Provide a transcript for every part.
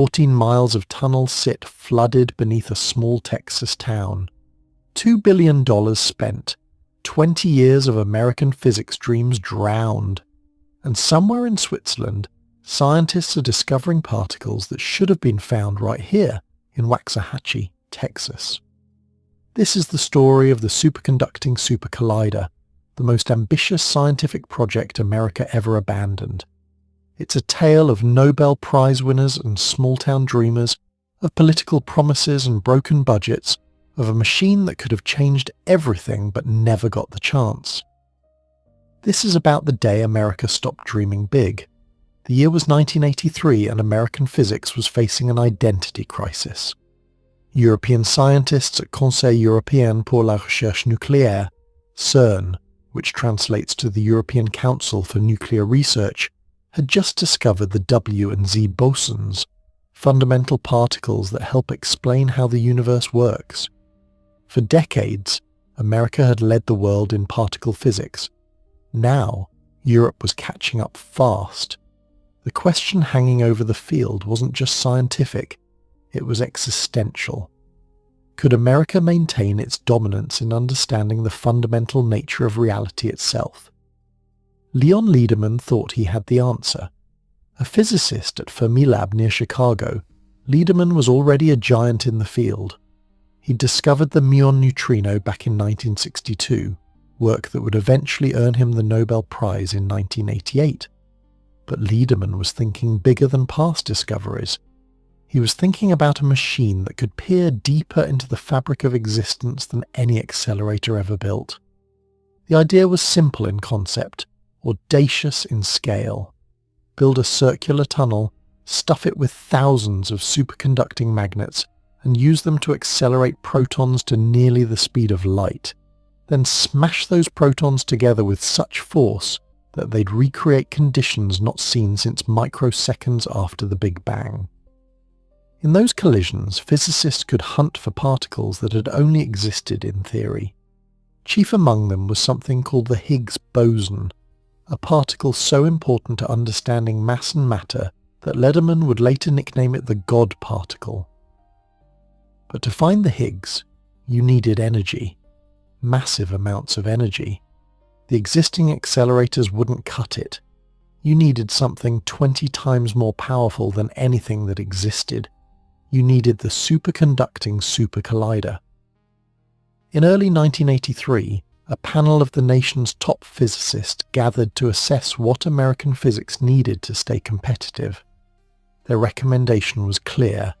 14 miles of tunnels sit flooded beneath a small Texas town. $2 billion spent, 20 years of American physics dreams drowned. And somewhere in Switzerland, scientists are discovering particles that should have been found right here in Waxahachie, Texas. This is the story of the Superconducting Super Collider, the most ambitious scientific project America ever abandoned. It's a tale of Nobel Prize winners and small-town dreamers, of political promises and broken budgets, of a machine that could have changed everything but never got the chance. This is about the day America stopped dreaming big. The year was 1983 and American physics was facing an identity crisis. European scientists at Conseil Européen pour la Recherche Nucléaire, CERN, which translates to the European Council for Nuclear Research, had just discovered the W and Z bosons, fundamental particles that help explain how the universe works. For decades, America had led the world in particle physics. Now, Europe was catching up fast. The question hanging over the field wasn't just scientific, it was existential. Could America maintain its dominance in understanding the fundamental nature of reality itself? Leon Lederman thought he had the answer. A physicist at Fermilab near Chicago, Lederman was already a giant in the field. He'd discovered the muon neutrino back in 1962, work that would eventually earn him the Nobel Prize in 1988. But Lederman was thinking bigger than past discoveries. He was thinking about a machine that could peer deeper into the fabric of existence than any accelerator ever built. The idea was simple in concept, audacious in scale. Build a circular tunnel, stuff it with thousands of superconducting magnets, and use them to accelerate protons to nearly the speed of light. Then smash those protons together with such force that they'd recreate conditions not seen since microseconds after the Big Bang. In those collisions, physicists could hunt for particles that had only existed in theory. Chief among them was something called the Higgs boson, a particle so important to understanding mass and matter that Lederman would later nickname it the God particle. But to find the Higgs, you needed energy. Massive amounts of energy. The existing accelerators wouldn't cut it. You needed something 20 times more powerful than anything that existed. You needed the Superconducting Super Collider. In early 1983, a panel of the nation's top physicists gathered to assess what American physics needed to stay competitive. Their recommendation was clear.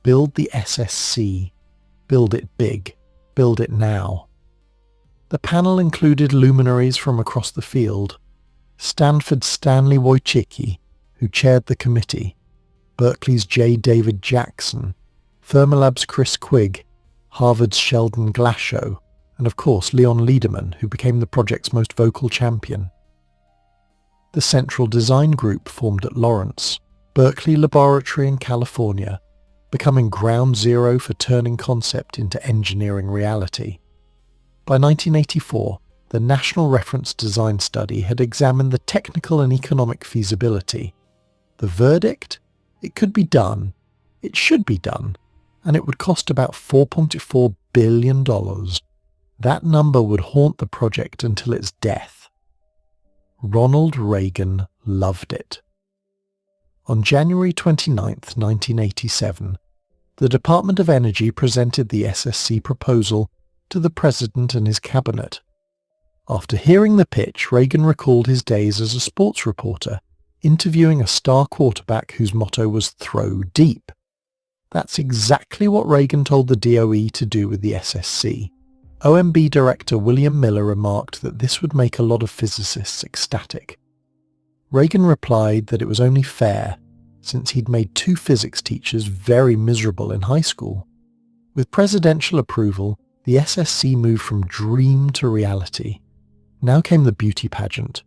Build the SSC. Build it big. Build it now. The panel included luminaries from across the field. Stanford's Stanley Wojcicki, who chaired the committee, Berkeley's J. David Jackson, Fermilab's Chris Quigg, Harvard's Sheldon Glashow, and of course Leon Lederman, who became the project's most vocal champion. The Central Design Group formed at Lawrence, Berkeley Laboratory in California, becoming ground zero for turning concept into engineering reality. By 1984, the National Reference Design Study had examined the technical and economic feasibility. The verdict? It could be done. It should be done. And it would cost about $4.4 billion. That number would haunt the project until its death. Ronald Reagan loved it. On January 29, 1987, the Department of Energy presented the SSC proposal to the President and his cabinet. After hearing the pitch, Reagan recalled his days as a sports reporter, interviewing a star quarterback whose motto was "throw deep." That's exactly what Reagan told the DOE to do with the SSC. OMB Director William Miller remarked that this would make a lot of physicists ecstatic. Reagan replied that it was only fair, since he'd made 2 physics teachers very miserable in high school. With presidential approval, the SSC moved from dream to reality. Now came the beauty pageant.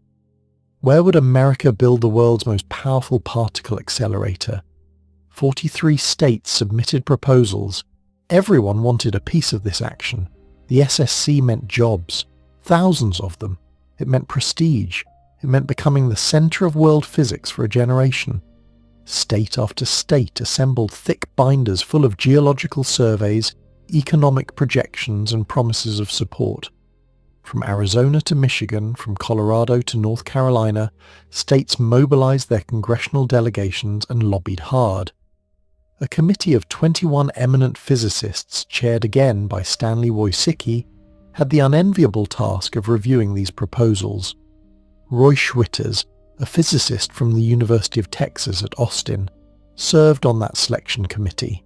Where would America build the world's most powerful particle accelerator? 43 states submitted proposals. Everyone wanted a piece of this action. The SSC meant jobs, thousands of them. It meant prestige. It meant becoming the center of world physics for a generation. State after state assembled thick binders full of geological surveys, economic projections, and promises of support. From Arizona to Michigan, from Colorado to North Carolina, states mobilized their congressional delegations and lobbied hard. A committee of 21 eminent physicists, chaired again by Stanley Wojcicki, had the unenviable task of reviewing these proposals. Roy Schwitters, a physicist from the University of Texas at Austin, served on that selection committee.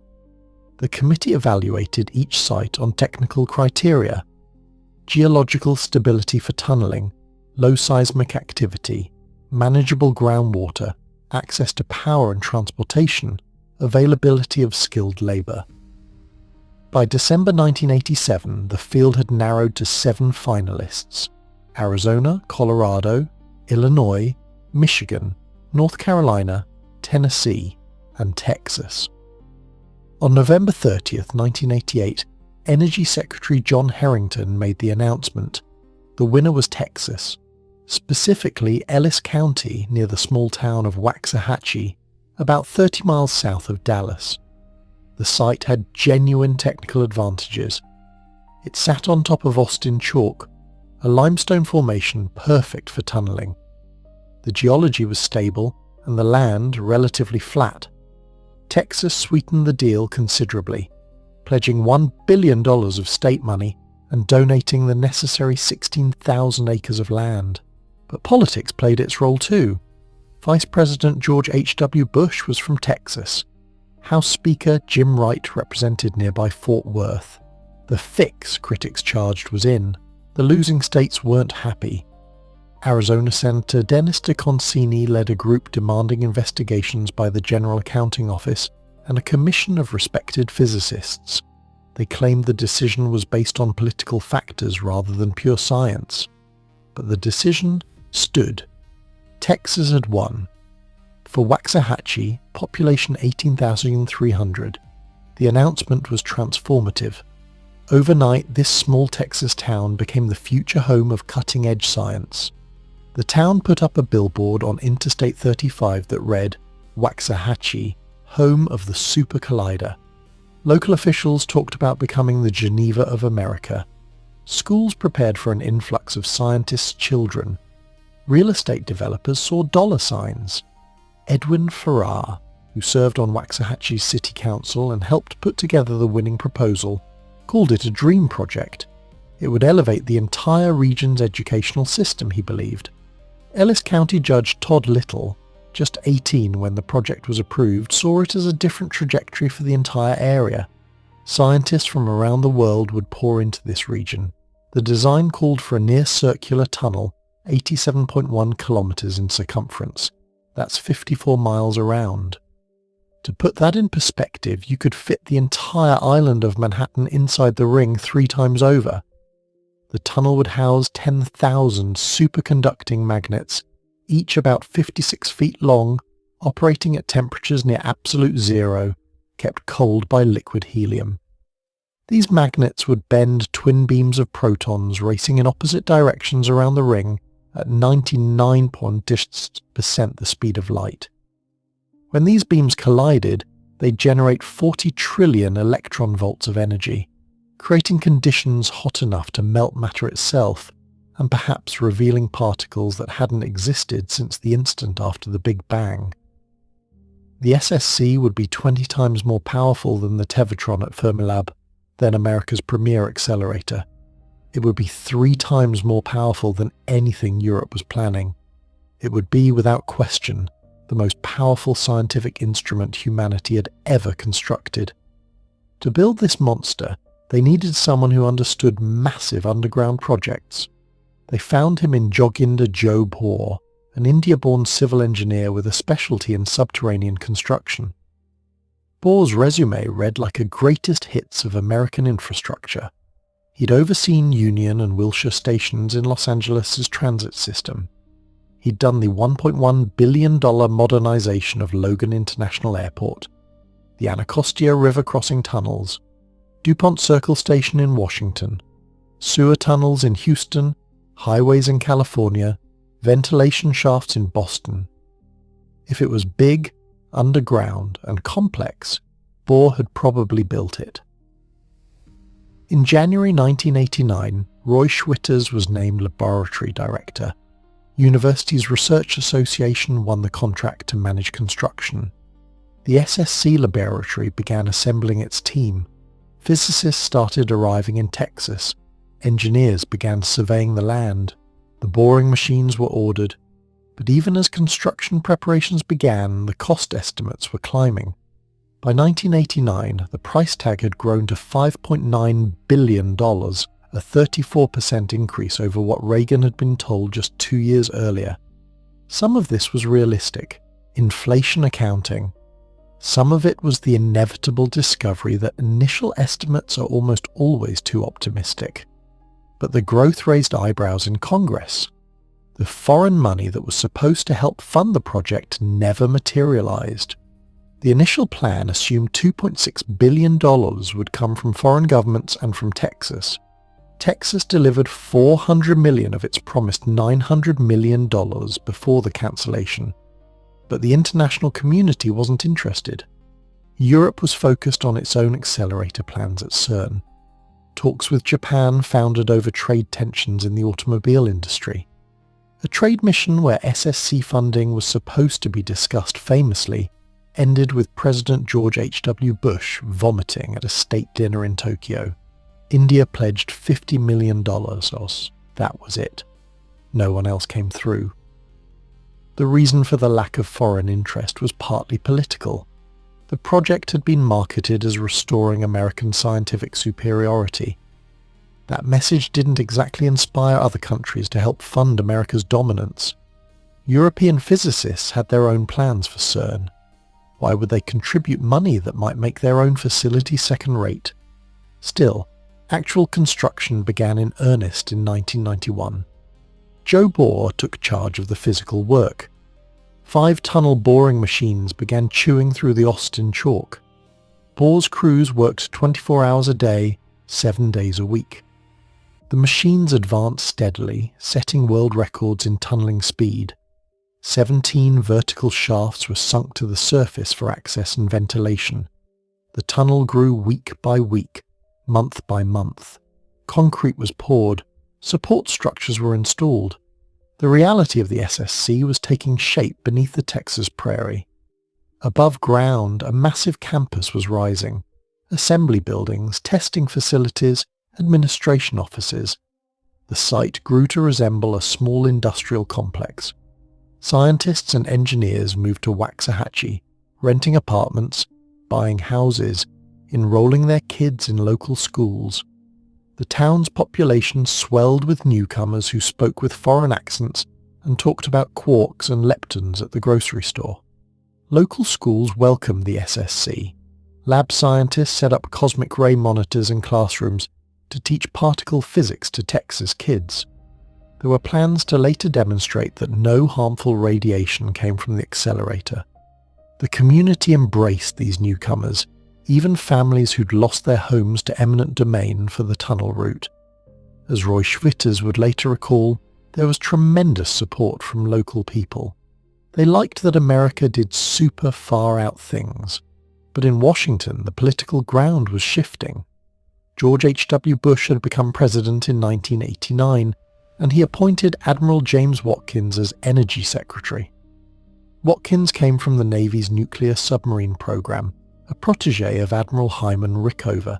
The committee evaluated each site on technical criteria: geological stability for tunneling, low seismic activity, manageable groundwater, access to power and transportation, availability of skilled labour. By December 1987, the field had narrowed to 7 finalists: Arizona, Colorado, Illinois, Michigan, North Carolina, Tennessee, and Texas. On November 30th, 1988, Energy Secretary John Harrington made the announcement. The winner was Texas, specifically Ellis County near the small town of Waxahachie, about 30 miles south of Dallas. The site had genuine technical advantages. It sat on top of Austin Chalk, a limestone formation perfect for tunneling. The geology was stable and the land relatively flat. Texas sweetened the deal considerably, pledging $1 billion of state money and donating the necessary 16,000 acres of land. But politics played its role too. Vice President George H.W. Bush was from Texas. House Speaker Jim Wright represented nearby Fort Worth. The fix, critics charged, was in. The losing states weren't happy. Arizona Senator Dennis DeConcini led a group demanding investigations by the General Accounting Office and a commission of respected physicists. They claimed the decision was based on political factors rather than pure science. But the decision stood. Texas had won. For Waxahachie, population 18,300, the announcement was transformative. Overnight, this small Texas town became the future home of cutting-edge science. The town put up a billboard on Interstate 35 that read, "Waxahachie, home of the Super Collider." Local officials talked about becoming the Geneva of America. Schools prepared for an influx of scientists' children. Real estate developers saw dollar signs. Edwin Farrar, who served on Waxahachie's city council and helped put together the winning proposal, called it a dream project. It would elevate the entire region's educational system, he believed. Ellis County Judge Todd Little, just 18 when the project was approved, saw it as a different trajectory for the entire area. Scientists from around the world would pour into this region. The design called for a near-circular tunnel, 87.1 kilometers in circumference. That's 54 miles around. To put that in perspective, you could fit the entire island of Manhattan inside the ring 3 times over. The tunnel would house 10,000 superconducting magnets, each about 56 feet long, operating at temperatures near absolute zero, kept cold by liquid helium. These magnets would bend twin beams of protons racing in opposite directions around the ring at 99% the speed of light. When these beams collided, they generate 40 trillion electron volts of energy, creating conditions hot enough to melt matter itself, and perhaps revealing particles that hadn't existed since the instant after the Big Bang. The SSC would be 20 times more powerful than the Tevatron at Fermilab, then America's premier accelerator. It would be 3 times more powerful than anything Europe was planning. It would be, without question, the most powerful scientific instrument humanity had ever constructed. To build this monster, they needed someone who understood massive underground projects. They found him in Joginder Joe Bohr, an India-born civil engineer with a specialty in subterranean construction. Bohr's resume read like a greatest hits of American infrastructure. He'd overseen Union and Wilshire stations in Los Angeles' transit system. He'd done the $1.1 billion modernization of Logan International Airport, the Anacostia River crossing tunnels, DuPont Circle Station in Washington, sewer tunnels in Houston, highways in California, ventilation shafts in Boston. If it was big, underground, and complex, Bohr had probably built it. In January 1989, Roy Schwitters was named laboratory director. University's Research Association won the contract to manage construction. The SSC laboratory began assembling its team. Physicists started arriving in Texas. Engineers began surveying the land. The boring machines were ordered. But even as construction preparations began, the cost estimates were climbing. By 1989, the price tag had grown to $5.9 billion, a 34% increase over what Reagan had been told just 2 years earlier. Some of this was realistic, inflation accounting. Some of it was the inevitable discovery that initial estimates are almost always too optimistic. But the growth raised eyebrows in Congress. The foreign money that was supposed to help fund the project never materialized. The initial plan assumed $2.6 billion would come from foreign governments and from Texas. Texas delivered $400 million of its promised $900 million before the cancellation. But the international community wasn't interested. Europe was focused on its own accelerator plans at CERN. Talks with Japan foundered over trade tensions in the automobile industry. A trade mission where SSC funding was supposed to be discussed famously ended with President George H.W. Bush vomiting at a state dinner in Tokyo. India pledged $50 million. That was it. No one else came through. The reason for the lack of foreign interest was partly political. The project had been marketed as restoring American scientific superiority. That message didn't exactly inspire other countries to help fund America's dominance. European physicists had their own plans for CERN. Why would they contribute money that might make their own facility second-rate? Still, actual construction began in earnest in 1991. Joe Bohr took charge of the physical work. 5-tunnel boring machines began chewing through the Austin chalk. Bohr's crews worked 24 hours a day, 7 days a week. The machines advanced steadily, setting world records in tunneling speed. 17 vertical shafts were sunk to the surface for access and ventilation. The tunnel grew week by week, month by month. Concrete was poured. Support structures were installed. The reality of the SSC was taking shape beneath the Texas prairie. Above ground, a massive campus was rising. Assembly buildings, testing facilities, administration offices. The site grew to resemble a small industrial complex. Scientists and engineers moved to Waxahachie, renting apartments, buying houses, enrolling their kids in local schools. The town's population swelled with newcomers who spoke with foreign accents and talked about quarks and leptons at the grocery store. Local schools welcomed the SSC. Lab scientists set up cosmic ray monitors in classrooms to teach particle physics to Texas kids. There were plans to later demonstrate that no harmful radiation came from the accelerator. The community embraced these newcomers, even families who'd lost their homes to eminent domain for the tunnel route. As Roy Schwitters would later recall, there was tremendous support from local people. They liked that America did super far-out things. But in Washington, the political ground was shifting. George H.W. Bush had become president in 1989, and he appointed Admiral James Watkins as Energy Secretary. Watkins came from the Navy's nuclear submarine program, a protege of Admiral Hyman Rickover.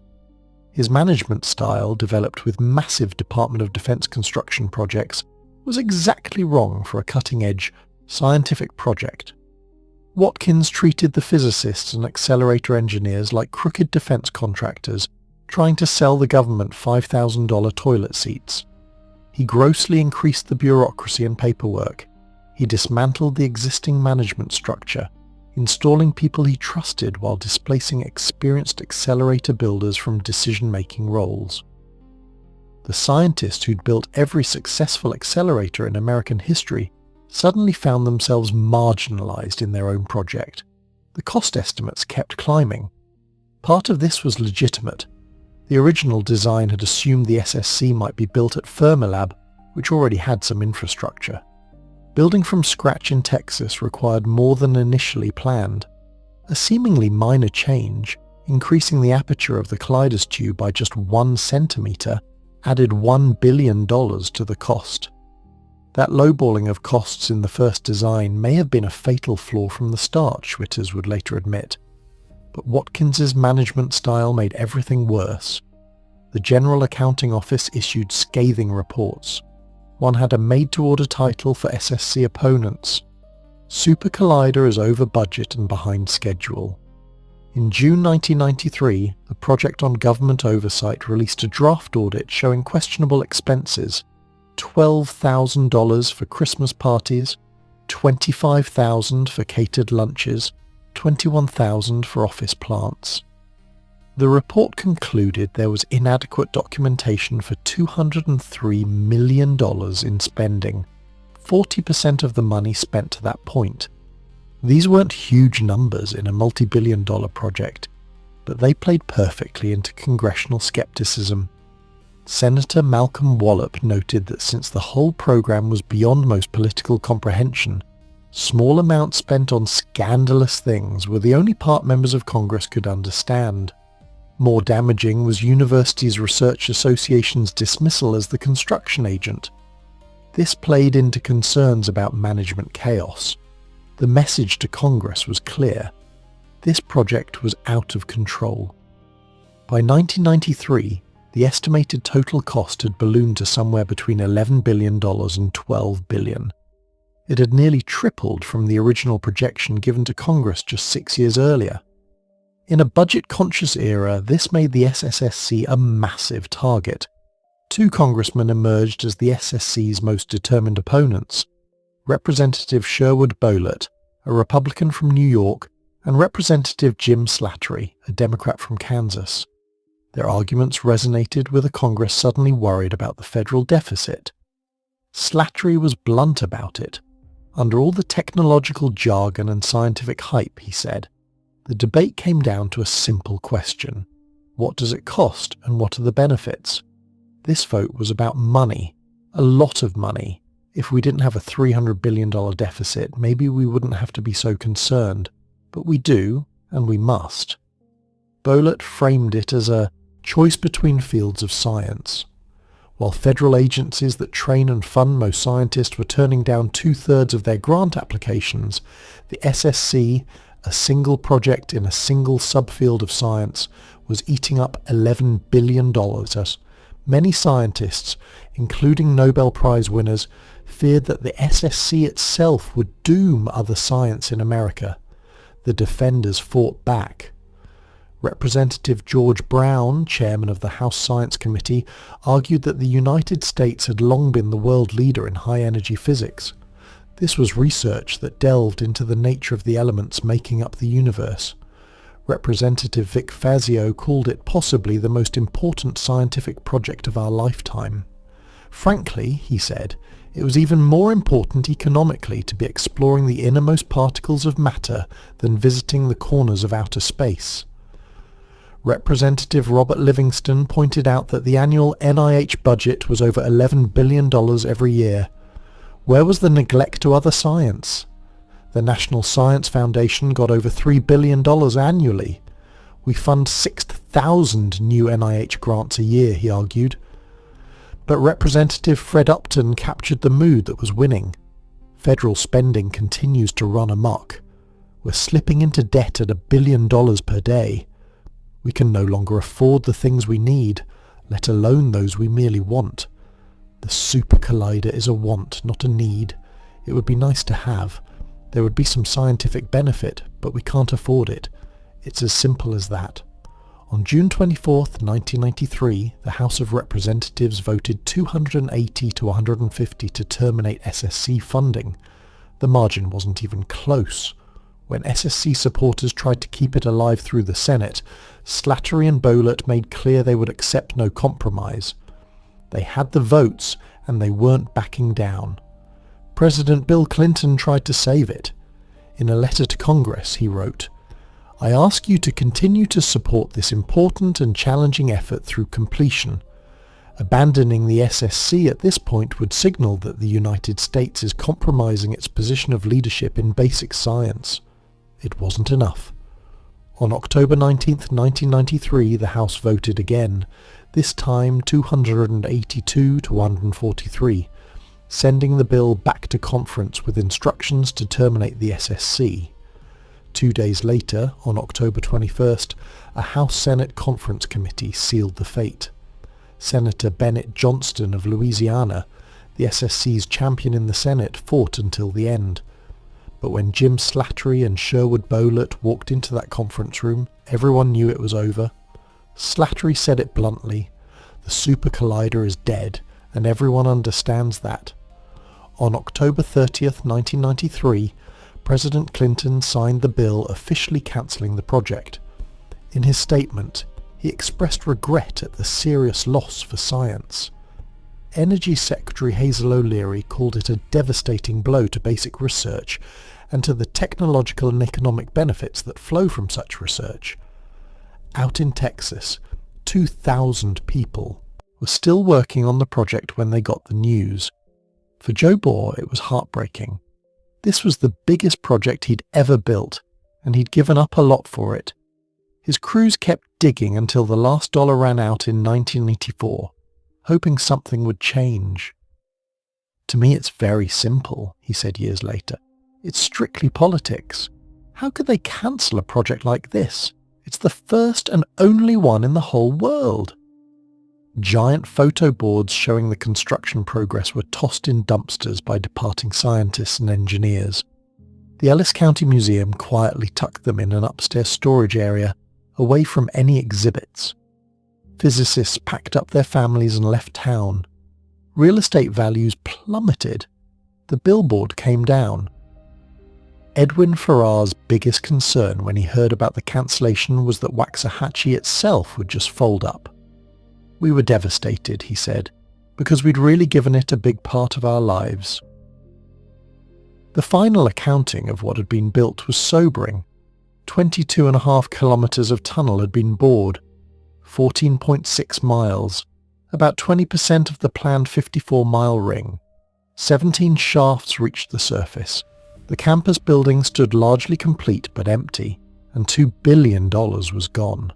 His management style, developed with massive Department of Defense construction projects, was exactly wrong for a cutting-edge, scientific project. Watkins treated the physicists and accelerator engineers like crooked defense contractors, trying to sell the government $5,000 toilet seats. He grossly increased the bureaucracy and paperwork. He dismantled the existing management structure, installing people he trusted while displacing experienced accelerator builders from decision-making roles. The scientists who'd built every successful accelerator in American history suddenly found themselves marginalized in their own project. The cost estimates kept climbing. Part of this was legitimate. The original design had assumed the SSC might be built at Fermilab, which already had some infrastructure. Building from scratch in Texas required more than initially planned. A seemingly minor change, increasing the aperture of the collider's tube by just 1 centimeter, added $1 billion to the cost. That lowballing of costs in the first design may have been a fatal flaw from the start, Schwitters would later admit. But Watkins's management style made everything worse. The General Accounting Office issued scathing reports. One had a made-to-order title for SSC opponents. Super Collider is over budget and behind schedule. In June 1993, the Project on Government Oversight released a draft audit showing questionable expenses: $12,000 for Christmas parties, $25,000 for catered lunches, $21,000 for office plants. The report concluded there was inadequate documentation for $203 million in spending, 40% of the money spent to that point. These weren't huge numbers in a multi-billion-dollar project, but they played perfectly into congressional skepticism. Senator Malcolm Wallop noted that since the whole program was beyond most political comprehension, small amounts spent on scandalous things were the only part members of Congress could understand. More damaging was Universities Research Association's dismissal as the construction agent. This played into concerns about management chaos. The message to Congress was clear. This project was out of control. By 1993, the estimated total cost had ballooned to somewhere between $11 billion and $12 billion. It had nearly tripled from the original projection given to Congress just 6 years earlier. In a budget-conscious era, this made the SSSC a massive target. 2 congressmen emerged as the SSC's most determined opponents: Representative Sherwood Boehlert, a Republican from New York, and Representative Jim Slattery, a Democrat from Kansas. Their arguments resonated with a Congress suddenly worried about the federal deficit. Slattery was blunt about it. Under all the technological jargon and scientific hype, he said, the debate came down to a simple question. What does it cost and what are the benefits? This vote was about money, a lot of money. If we didn't have a $300 billion deficit, maybe we wouldn't have to be so concerned. But we do, and we must. Boehlert framed it as a choice between fields of science. While federal agencies that train and fund most scientists were turning down 2/3 of their grant applications, the SSC, a single project in a single subfield of science, was eating up $11 billion as many scientists, including Nobel Prize winners, feared that the SSC itself would doom other science in America. The defenders fought back. Representative George Brown, chairman of the House Science Committee, argued that the United States had long been the world leader in high-energy physics. This was research that delved into the nature of the elements making up the universe. Representative Vic Fazio called it possibly the most important scientific project of our lifetime. Frankly, he said, it was even more important economically to be exploring the innermost particles of matter than visiting the corners of outer space. Representative Robert Livingston pointed out that the annual NIH budget was over $11 billion every year. Where was the neglect to other science? The National Science Foundation got over $3 billion annually. We fund 6,000 new NIH grants a year, he argued. But Representative Fred Upton captured the mood that was winning. Federal spending continues to run amok. We're slipping into debt at $1 billion per day. We can no longer afford the things we need, let alone those we merely want. The Super Collider is a want, not a need. It would be nice to have. There would be some scientific benefit, but we can't afford it. It's as simple as that. On June 24, 1993, the House of Representatives voted 280 to 150 to terminate SSC funding. The margin wasn't even close. When SSC supporters tried to keep it alive through the Senate, Slattery and Boehlert made clear they would accept no compromise. They had the votes, and they weren't backing down. President Bill Clinton tried to save it. In a letter to Congress, he wrote, "I ask you to continue to support this important and challenging effort through completion. Abandoning the SSC at this point would signal that the United States is compromising its position of leadership in basic science." It wasn't enough. On October 19, 1993, the House voted again, this time 282 to 143, sending the bill back to conference with instructions to terminate the SSC. 2 days later, on October 21st, a House-Senate Conference Committee sealed the fate. Senator Bennett Johnston of Louisiana, the SSC's champion in the Senate, fought until the end. But when Jim Slattery and Sherwood Bowlett walked into that conference room, everyone knew it was over. Slattery said it bluntly, "The Super Collider is dead, and everyone understands that." On October 30th, 1993, President Clinton signed the bill officially cancelling the project. In his statement, he expressed regret at the serious loss for science. Energy Secretary Hazel O'Leary called it a devastating blow to basic research and to the technological and economic benefits that flow from such research. Out in Texas, 2,000 people were still working on the project when they got the news. For Joe Bohr, it was heartbreaking. This was the biggest project he'd ever built, and he'd given up a lot for it. His crews kept digging until the last dollar ran out in 1984, hoping something would change. "To me it's very simple," he said years later. "It's strictly politics. How could they cancel a project like this? It's the first and only one in the whole world." Giant photo boards showing the construction progress were tossed in dumpsters by departing scientists and engineers. The Ellis County Museum quietly tucked them in an upstairs storage area, away from any exhibits. Physicists packed up their families and left town. Real estate values plummeted. The billboard came down. Edwin Farrar's biggest concern when he heard about the cancellation was that Waxahachie itself would just fold up. "We were devastated," he said, "because we'd really given it a big part of our lives." The final accounting of what had been built was sobering. 22.5 kilometres of tunnel had been bored, 14.6 miles, about 20% of the planned 54-mile ring. 17 shafts reached the surface. The campus building stood largely complete but empty, and $2 billion was gone.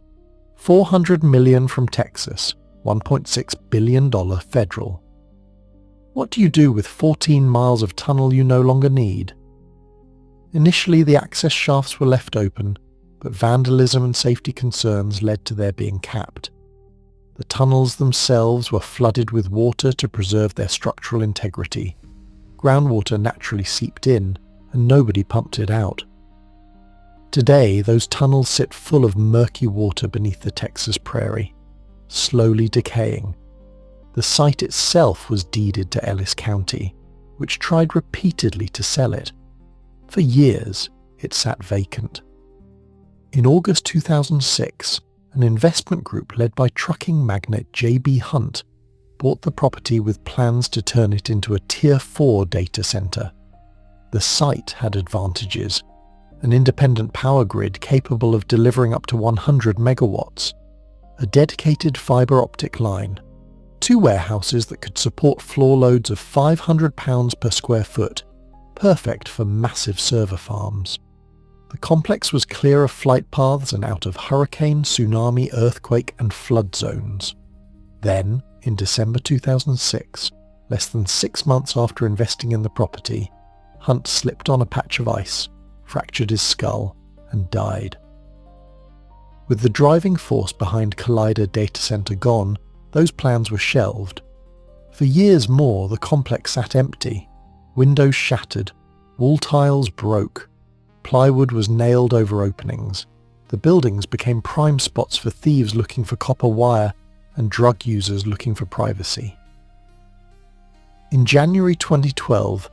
$400 million from Texas, $1.6 billion federal. What do you do with 14 miles of tunnel you no longer need? Initially, the access shafts were left open, but vandalism and safety concerns led to their being capped. The tunnels themselves were flooded with water to preserve their structural integrity. Groundwater naturally seeped in, and nobody pumped it out. Today, those tunnels sit full of murky water beneath the Texas prairie, slowly decaying. The site itself was deeded to Ellis County, which tried repeatedly to sell it. For years, it sat vacant. In August 2006, an investment group led by trucking magnate J.B. Hunt bought the property with plans to turn it into a Tier 4 data center. The site had advantages: an independent power grid capable of delivering up to 100 megawatts, a dedicated fiber optic line, 2 warehouses that could support floor loads of 500 pounds per square foot, perfect for massive server farms. The complex was clear of flight paths and out of hurricane, tsunami, earthquake and flood zones. Then, in December 2006, less than 6 months after investing in the property, Hunt slipped on a patch of ice, fractured his skull, and died. With the driving force behind Collider Data Center gone, those plans were shelved. For years more, the complex sat empty. Windows shattered, wall tiles broke, plywood was nailed over openings. The buildings became prime spots for thieves looking for copper wire and drug users looking for privacy. In January 2012,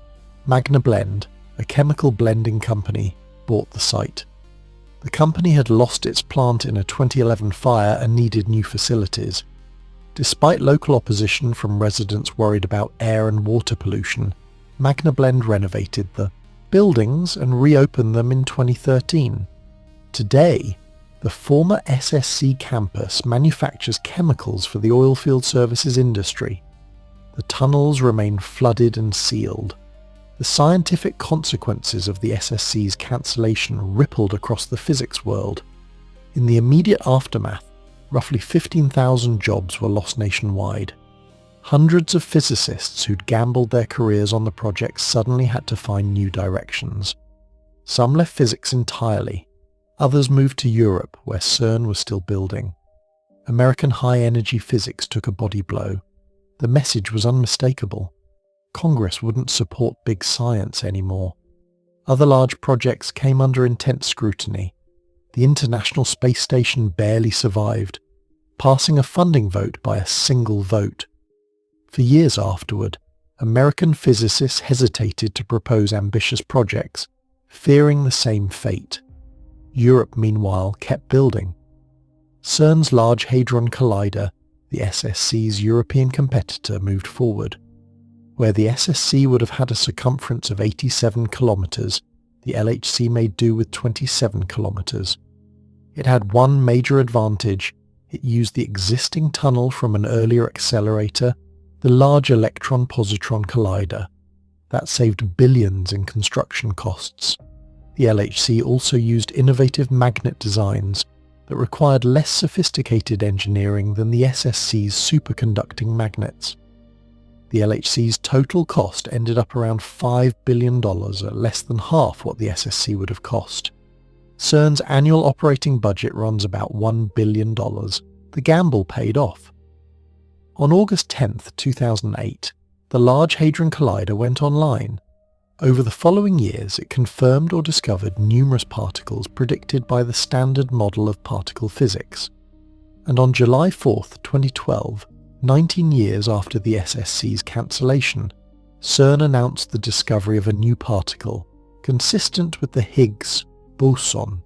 Magna Blend, a chemical blending company, bought the site. The company had lost its plant in a 2011 fire and needed new facilities. Despite local opposition from residents worried about air and water pollution, Magna Blend renovated the buildings and reopened them in 2013. Today, the former SSC campus manufactures chemicals for the oilfield services industry. The tunnels remain flooded and sealed. The scientific consequences of the SSC's cancellation rippled across the physics world. In the immediate aftermath, roughly 15,000 jobs were lost nationwide. Hundreds of physicists who'd gambled their careers on the project suddenly had to find new directions. Some left physics entirely. Others moved to Europe, where CERN was still building. American high-energy physics took a body blow. The message was unmistakable. Congress wouldn't support big science anymore. Other large projects came under intense scrutiny. The International Space Station barely survived, passing a funding vote by a single vote. For years afterward, American physicists hesitated to propose ambitious projects, fearing the same fate. Europe, meanwhile, kept building. CERN's Large Hadron Collider, the SSC's European competitor, moved forward. Where the SSC would have had a circumference of 87 kilometers, the LHC made do with 27 kilometers. It had one major advantage. It used the existing tunnel from an earlier accelerator, the Large Electron-Positron Collider. That saved billions in construction costs. The LHC also used innovative magnet designs that required less sophisticated engineering than the SSC's superconducting magnets. The LHC's total cost ended up around $5 billion, at less than half what the SSC would have cost. CERN's annual operating budget runs about $1 billion. The gamble paid off. On August 10, 2008, the Large Hadron Collider went online. Over the following years, it confirmed or discovered numerous particles predicted by the Standard Model of Particle Physics. And on July 4, 2012, 19 years after the SSC's cancellation, CERN announced the discovery of a new particle, consistent with the Higgs boson.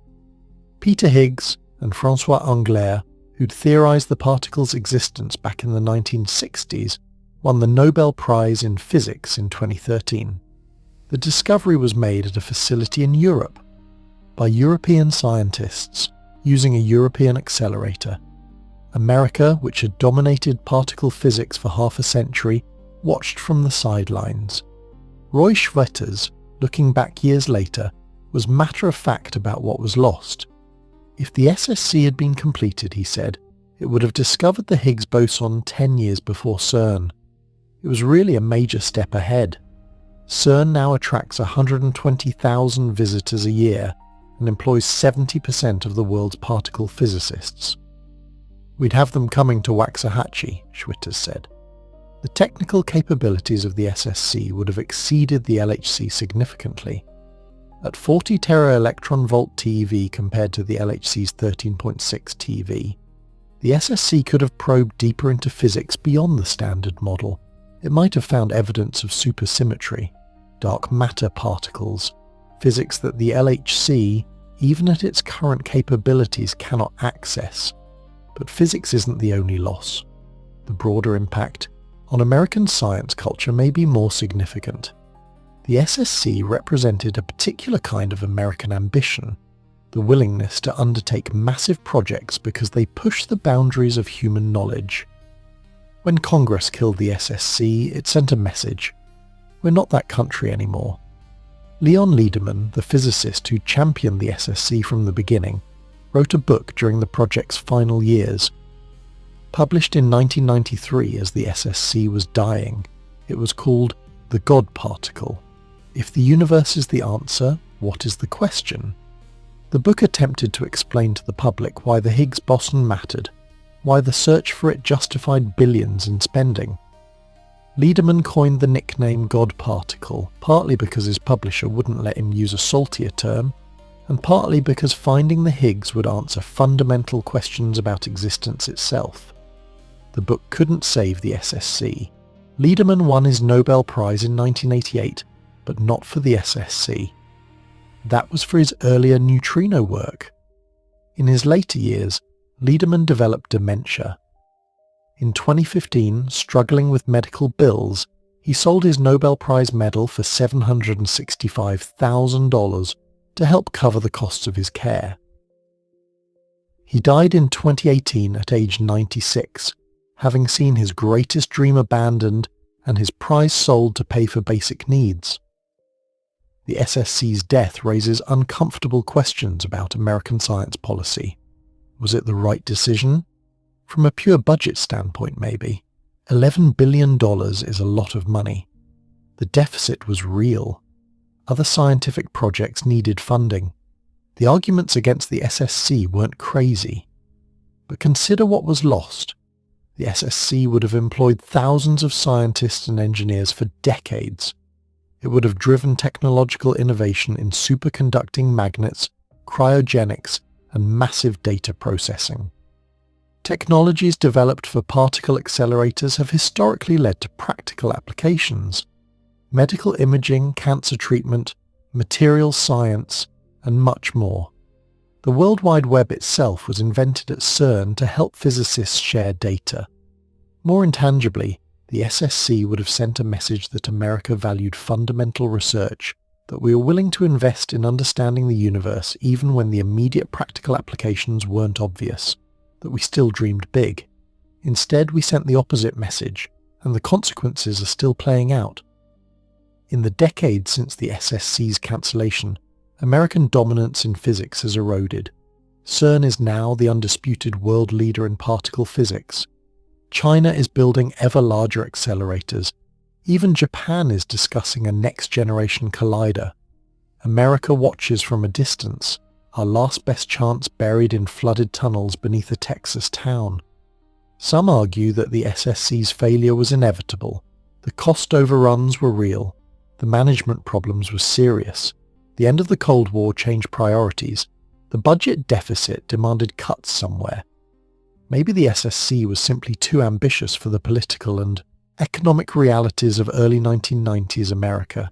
Peter Higgs and François Englert, who'd theorized the particle's existence back in the 1960s, won the Nobel Prize in Physics in 2013. The discovery was made at a facility in Europe by European scientists using a European accelerator. America, which had dominated particle physics for half a century, watched from the sidelines. Roy Schwitters, looking back years later, was matter-of-fact about what was lost. If the SSC had been completed, he said, it would have discovered the Higgs boson 10 years before CERN. It was really a major step ahead. CERN now attracts 120,000 visitors a year and employs 70% of the world's particle physicists. We'd have them coming to Waxahachie, Schwitters said. The technical capabilities of the SSC would have exceeded the LHC significantly. At 40 tera-electron-volt TeV compared to the LHC's 13.6 TeV, the SSC could have probed deeper into physics beyond the Standard Model. It might have found evidence of supersymmetry, dark matter particles, physics that the LHC, even at its current capabilities, cannot access. But physics isn't the only loss. The broader impact on American science culture may be more significant. The SSC represented a particular kind of American ambition, the willingness to undertake massive projects because they push the boundaries of human knowledge. When Congress killed the SSC, it sent a message. We're not that country anymore. Leon Lederman, the physicist who championed the SSC from the beginning, wrote a book during the project's final years. Published in 1993 as the SSC was dying, it was called The God Particle. If the universe is the answer, what is the question? The book attempted to explain to the public why the Higgs boson mattered, why the search for it justified billions in spending. Lederman coined the nickname God Particle, partly because his publisher wouldn't let him use a saltier term, and partly because finding the Higgs would answer fundamental questions about existence itself. The book couldn't save the SSC. Lederman won his Nobel Prize in 1988, but not for the SSC. That was for his earlier neutrino work. In his later years, Lederman developed dementia. In 2015, struggling with medical bills, he sold his Nobel Prize medal for $765,000 to help cover the costs of his care. He died in 2018 at age 96, having seen his greatest dream abandoned and his prize sold to pay for basic needs. The SSC's death raises uncomfortable questions about American science policy. Was it the right decision? From a pure budget standpoint, maybe. $11 billion is a lot of money. The deficit was real. Other scientific projects needed funding. The arguments against the SSC weren't crazy. But consider what was lost. The SSC would have employed thousands of scientists and engineers for decades. It would have driven technological innovation in superconducting magnets, cryogenics, and massive data processing. Technologies developed for particle accelerators have historically led to practical applications. Medical imaging, cancer treatment, materials science, and much more. The World Wide Web itself was invented at CERN to help physicists share data. More intangibly, the SSC would have sent a message that America valued fundamental research, that we were willing to invest in understanding the universe even when the immediate practical applications weren't obvious, that we still dreamed big. Instead, we sent the opposite message, and the consequences are still playing out. In the decades since the SSC's cancellation, American dominance in physics has eroded. CERN is now the undisputed world leader in particle physics. China is building ever larger accelerators. Even Japan is discussing a next-generation collider. America watches from a distance, our last best chance buried in flooded tunnels beneath a Texas town. Some argue that the SSC's failure was inevitable. The cost overruns were real. The management problems were serious. The end of the Cold War changed priorities. The budget deficit demanded cuts somewhere. Maybe the SSC was simply too ambitious for the political and economic realities of early 1990s America.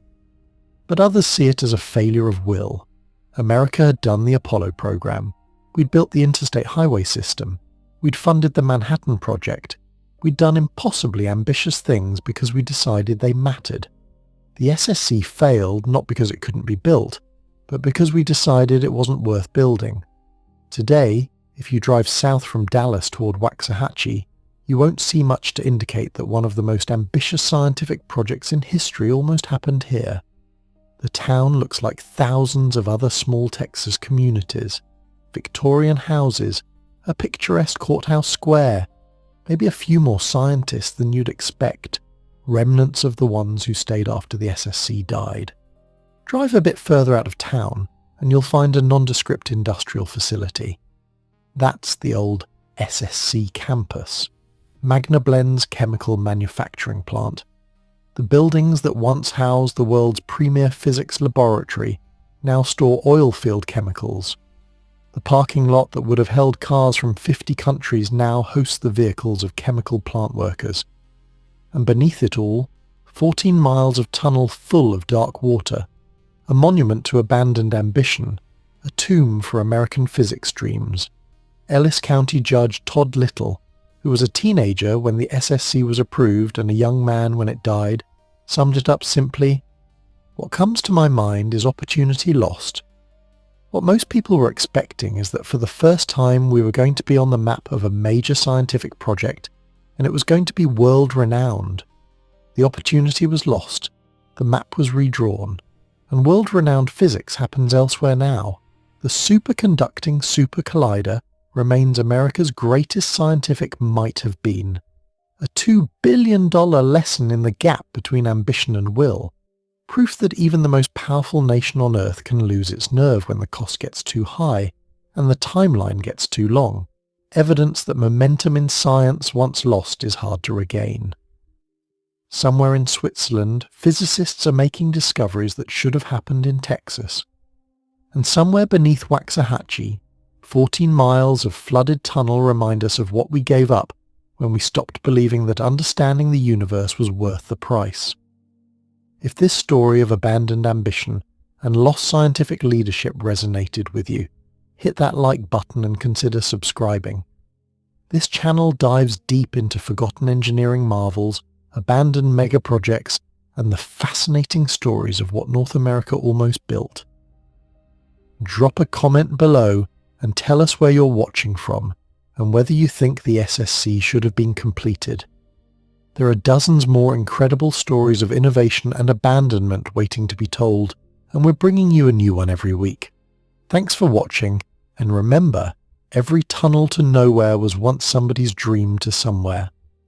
But others see it as a failure of will. America had done the Apollo program. We'd built the interstate highway system. We'd funded the Manhattan Project. We'd done impossibly ambitious things because we decided they mattered. The SSC failed not because it couldn't be built, but because we decided it wasn't worth building. Today, if you drive south from Dallas toward Waxahachie, you won't see much to indicate that one of the most ambitious scientific projects in history almost happened here. The town looks like thousands of other small Texas communities, Victorian houses, a picturesque courthouse square, maybe a few more scientists than you'd expect, remnants of the ones who stayed after the SSC died. Drive a bit further out of town and you'll find a nondescript industrial facility. That's the old SSC campus, Magna Blend's chemical manufacturing plant. The buildings that once housed the world's premier physics laboratory now store oil field chemicals. The parking lot that would have held cars from 50 countries now hosts the vehicles of chemical plant workers. And beneath it all, 14 miles of tunnel full of dark water, a monument to abandoned ambition, a tomb for American physics dreams. Ellis County Judge Todd Little, who was a teenager when the SSC was approved and a young man when it died, summed it up simply, "What comes to my mind is opportunity lost." What most people were expecting is that for the first time we were going to be on the map of a major scientific project, and it was going to be world-renowned. The opportunity was lost, the map was redrawn, and world-renowned physics happens elsewhere now. The Superconducting Super Collider remains America's greatest scientific might have been. A $2 billion lesson in the gap between ambition and will. Proof that even the most powerful nation on Earth can lose its nerve when the cost gets too high and the timeline gets too long. Evidence that momentum in science once lost is hard to regain. Somewhere in Switzerland, physicists are making discoveries that should have happened in Texas. And somewhere beneath Waxahachie, 14 miles of flooded tunnel remind us of what we gave up when we stopped believing that understanding the universe was worth the price. If this story of abandoned ambition and lost scientific leadership resonated with you, hit that like button and consider subscribing. This channel dives deep into forgotten engineering marvels, abandoned mega projects, and the fascinating stories of what North America almost built. Drop a comment below and tell us where you're watching from and whether you think the SSC should have been completed. There are dozens more incredible stories of innovation and abandonment waiting to be told, and we're bringing you a new one every week. Thanks for watching, and remember, Every tunnel to nowhere was once somebody's dream to somewhere.